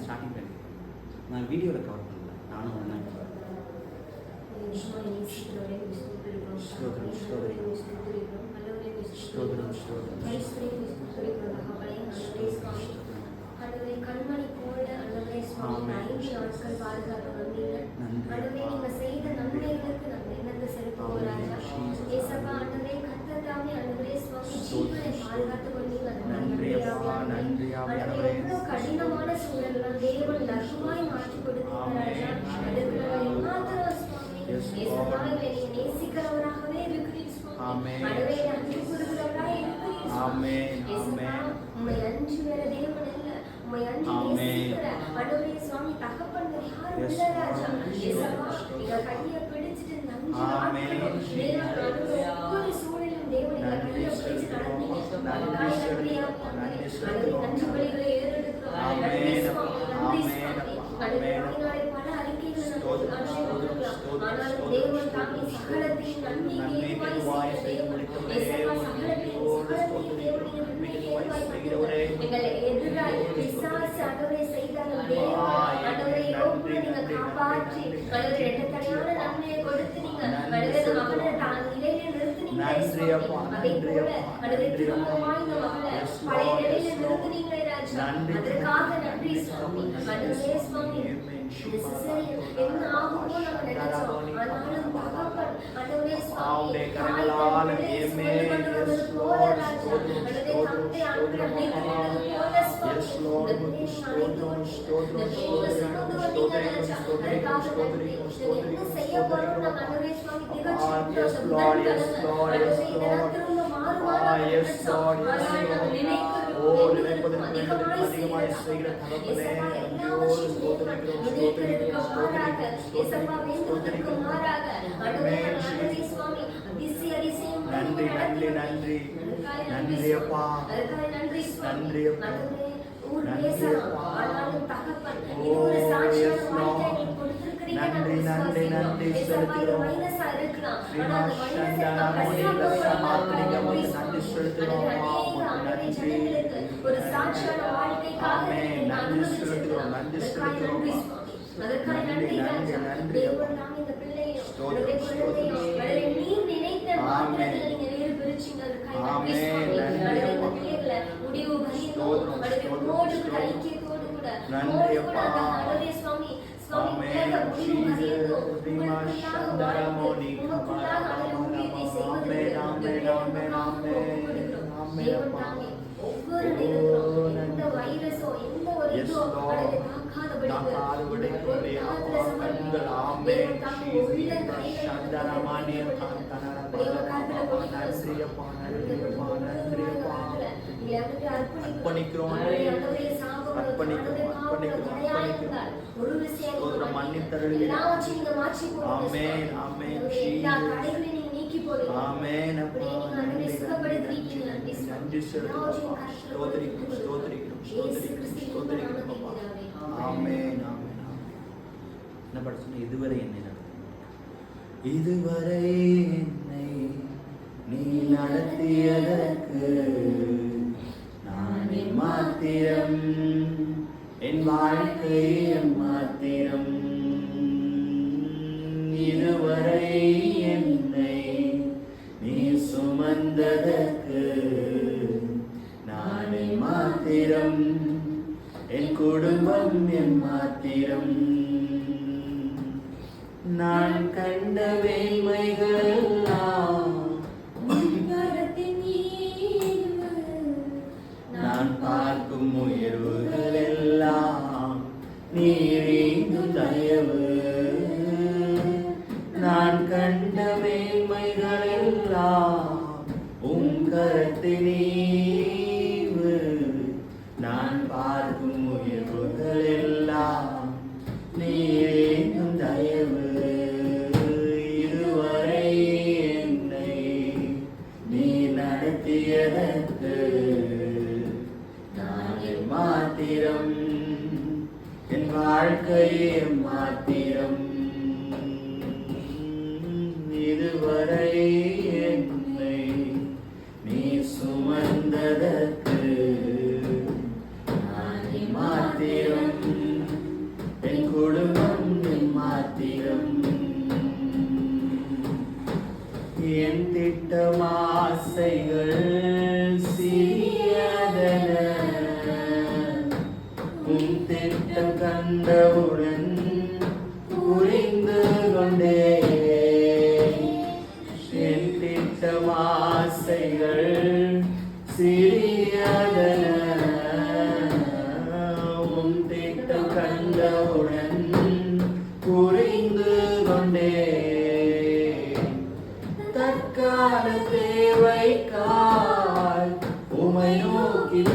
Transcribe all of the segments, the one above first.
Starting பண்ணி நான் வீடியோவில் கவர் பண்ணல, நானும் ஒன்றா ஸ்தோத்திரம் ஸ்தோத்திரம் ஸ்தோத்திரம் ஸ்தோத்திரம் கண்மணி போல அண்டவரே சுவாமி 5 நாட்கள் பாதுகாப்பு வந்தீங்க. அண்டவரே நீங்க செய்த நன்மைகளுக்கு நாங்கள் என்னது செலுத்துவோம் ராஜா. ஏசப்பா ஆண்டவரே கர்த்தத்தாமே அண்டவரே சுவாமி ஜீவனை பாதுகாத்து கொண்டீங்க. அண்டவரே எவ்வளவு கடினமான சூழல்லாம் தேவன் லகுவாய் மாற்றி கொடுத்தீங்க ராஜா. அதுக்கு நாங்கள் எம்மாத்திரம் சுவாமி ஏசப்பா நீங்க நேசிக்கிறவராகவே இருக்கிறீர் சுவாமி. அண்டவரே நன்றி கூறுகிறவராக இருக்கிறீர் சுவாமி. ஏசப்பா உம்மை அன்றி வேற தேவன் இல்லை. உம்மை அன்றி நேசிக்கிற அண்டவரே சுவாமி தகப்பன் யார் உள்ள ராஜா. ஏசப்பா நீங்க கையை பிடிச்சிட்டு நன்றி ஒவ்வொரு சூழலும் தேவன் நீங்க கையை பிடிச்சு நடந்தீங்க. நன்றி பலிகளை ஏறெடுக்கிறோம். நன்றி சுவாமி, நன்றி சுவாமி. நாளை பல அறிக்கைகள் ஆனாலும் தேவன் தாமே சகலத்தையும் நன்மைக்கு ஏதுவாய் செய்கிறவர். ஏசப்பா சகலத்தையும் தேவன் நீங்க நன்மைக்கு ஏதுவாய் செய்கிறவர். எங்களை எதிராய் பிசாசு ஆண்டவரே செய்தாலும் தேவன் ஆண்டவரே யோபுவை நீங்க காப்பாற்றி ஆண்டவரே இரட்டத்தனையான நன்மையை கொடுத்து நீங்க ஆண்டவரே மகனை தான் நிலையில நிறுத்தினீங்க. அதே போல ஆண்டவரே திரும்பமாய் இந்த மகளை பழைய நிலையில நிறுத்தினீங்களே ராஜா. அதற்காக நன்றி சுவாமி. ஆண்டவரே சுவாமி என்ன ஆகுமோ நம்ம நினைச்சோம். ஆனாலும் தகப்பன் ஆண்டவரே சுவாமி கரங்களால் ஏமே போல ராஜா. ஆண்டவரே தந்தை ஆண்டவரே போல சுவாமி ஸ்தோத்திரம் ஸ்தோத்திரம் என்ன செய்ய போறோம் நம்ம ஆண்டவரே சுவாமி நன்றி நன்றி நன்றி நன்றி அப்பா நன்றி அப்பா நன்றி நன்றி நன்றி செலுத்துகிறோம். நன்றி செலுத்துகிறோம். ஒரு சாட்சியான வாழ்க்கைக்காக நன்றி செலுத்துகிறோம். நன்றி செலுத்துகிறோம். நன்றி தேவன் தாம் இந்த பிள்ளையோ உங்களுடைய குழந்தையோ நீர் நினைத்த மாத்திரத்தில் நீங்க வேறு பிரிச்சீங்க. அதுக்காக இந்த பிள்ளைகளை முடிவு பயந்தோ உன்னோடு கூட ஐக்கியத்தோடு கூட ஆண்டவரே சுவாமி சுவாமி முடிவு பயந்தோ உங்களுக்குள்ளாக ஊழியத்தை செய்வதற்கு தேவன் தாமே ஒவ்வொரு நேரத்திலும் எந்த வைரஸோ எந்த ஒரு இதோ தாக்காதபடி இதுவரை என்னை இதுவரை என்னை நீ நடத்தியதற்கு நான் மாத்திரம் என் வாழ்க்கை மாத்திரம் இதுவரை என்னை நீ சுமந்ததற்கு நான் மாத்திரம் என் குடும்பம் என் மாத்திரம் நான் கண்ட வேண்மைகள் எல்லாம் நான் பார்க்கும் உயர்வுகள் எல்லாம் நீரீங்கும் தயவு நான் கண்ட வேண்மைகள் எல்லாம் உம் கரத்தினீவு நான் பார்க்கும் உயர்வுகள் எல்லாம் நீரீங்கும் தயவு இதுவரை என்னை நீ நடத்தியதற்கு நான் மாத்திரம் என் வாழ்க்கையே மாத்திரம்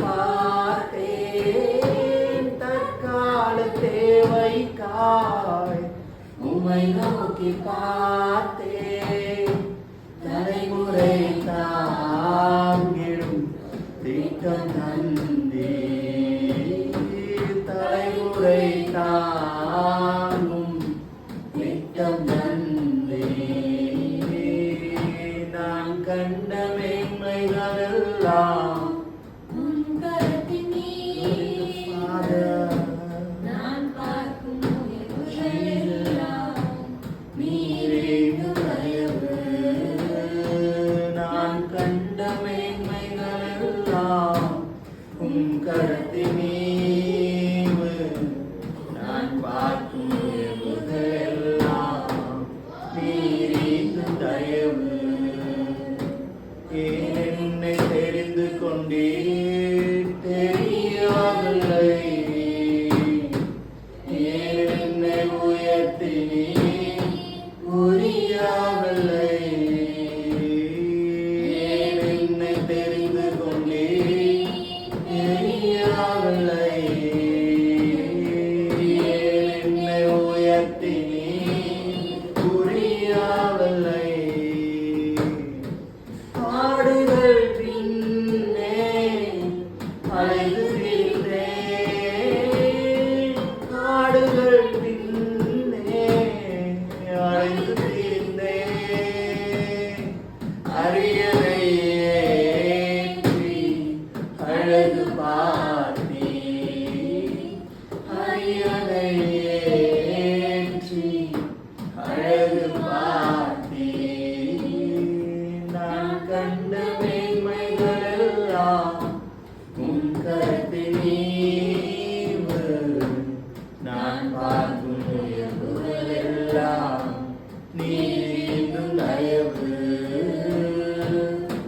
பார்த்தேன் தற்கால தேவைக்காய் உம்மை நோக்கி பார்த்தேன் தலைமுறை தாங்கிடும் திட்டம் தந்தே தலைமுறை தாங்கும் திட்டம் தந்தே நான் கண்ட மேன்மைகளெல்லாம் உன் கரத்தின் நீர் நான் பார்க்கும் உயர்வுகளெல்லாம் நீரேகும் தயவு நான் கண்ட மேன்மைகளெல்லாம் உம் கரத்தின் நீவு நான் பார்க்கும் உயர்வுகளெல்லாம் நீரேகும் தயவு ஏன் என்னை தெரிந்து கொண்டே தெரியவில்லை ஏன் என்னை உயர்த்தினே புரியவில்லை ஏன் என்னை தெரிந்து கொண்டே தெரியவில்லை ஏன் என்னை உயர்த்தினே புரியவில்லை ஆடுகள் பின்னே அலைகிறேன் ஆடுகள் பின்னே அலைகிறேன் அரியணை ஏற்றி அழகு பார்த்தே அரியணை ஏற்றி அழகு பார்த்தே நான் கண்ட மேன்மைகளெல்லாம் உம் கரத்தின் ஈவு நான் பார்க்கும் உயர்வுகளெல்லாம் நீரின் தயவு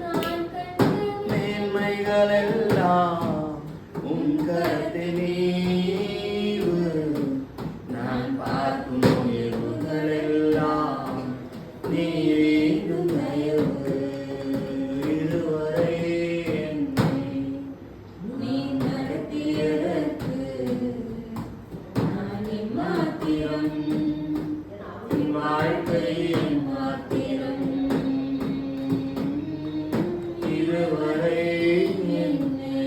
நான் கண்ட மேன்மைகளெல்லாம் உம் கரத்தின் ஈவு நான் பார்க்கும் உயர்வுகளெல்லாம் நீரின் தயவு இதுவரை என்னை நீ நடத்தியதற்கு நான் எம்மாத்திரம் என் வாழ்க்கையின் மாத்திரம் இதுவரை என்னை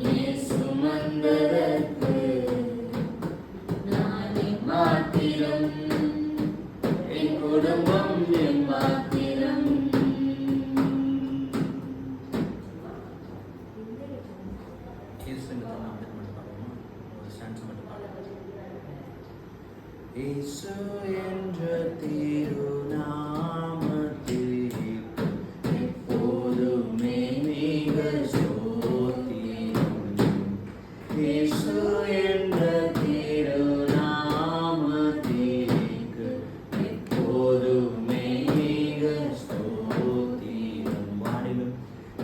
நீ சுமந்ததற்கு நான் எம்மாத்திரம் என் குடும்பம் எம்மாத்திரம் இயேசு என்ற திருநாமத்தில் எப்போதுமே மிக ஸ்தோத்திரம். இயேசு என்ற திருநாமத்தில் எப்போதுமே மிக ஸ்தோத்திரம்.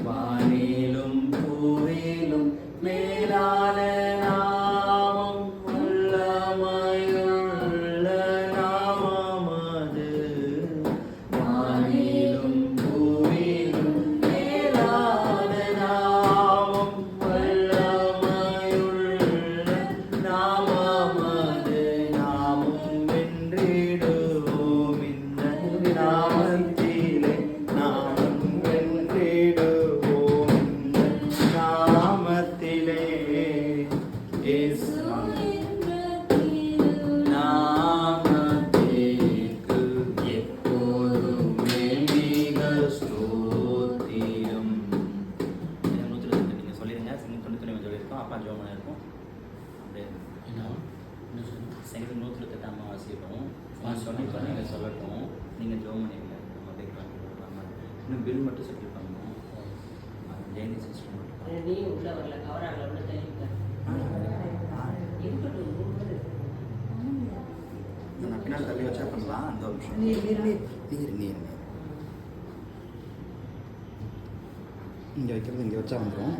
வானிலும் பூவிலும் மேலான நாமம் வல்லமையுள்ள நாமம் அது. வானிலும் பூவிலும் மேலான நாமம் வல்லமையுள்ள நாமம் அது. நாமும் வென்றிடுவோம் இந்த நாமத்திலே நாமும் வென்றிடுவோம் இந்த நாமத்திலே. இயேசு நாமத்திற்கு எப்போதுமே மிக ஸ்தோத்திரம். நீங்கள் சொல்லிடுங்க சிங்கிள் 98 சொல்லியிருக்கோம் அப்பா ஜோம் பண்ணியிருக்கோம் அப்படியே செங்கல் 108 அமாவாசை இருக்கும் நான் சொல்லியிருக்கோம் நீங்கள் சொல்லட்டும் நீங்கள் ஜோம் பண்ணிடுங்க நம்ம அப்படியே பண்ணலாம். இன்னும் பில் மட்டும் செட்டில் பண்ணணும் ஜெயந்தி சிஸ்டம் மட்டும் நீ உள்ள வரல கவரால உள்ள தெளிவுங்க இருக்கட்டும் நான் பின்னால் தள்ளி வச்சா பண்ணலாம் அந்த ஒரு நிமிஷம் நீர் இங்கே வைக்கிறது இங்கே வச்சா வந்துடும்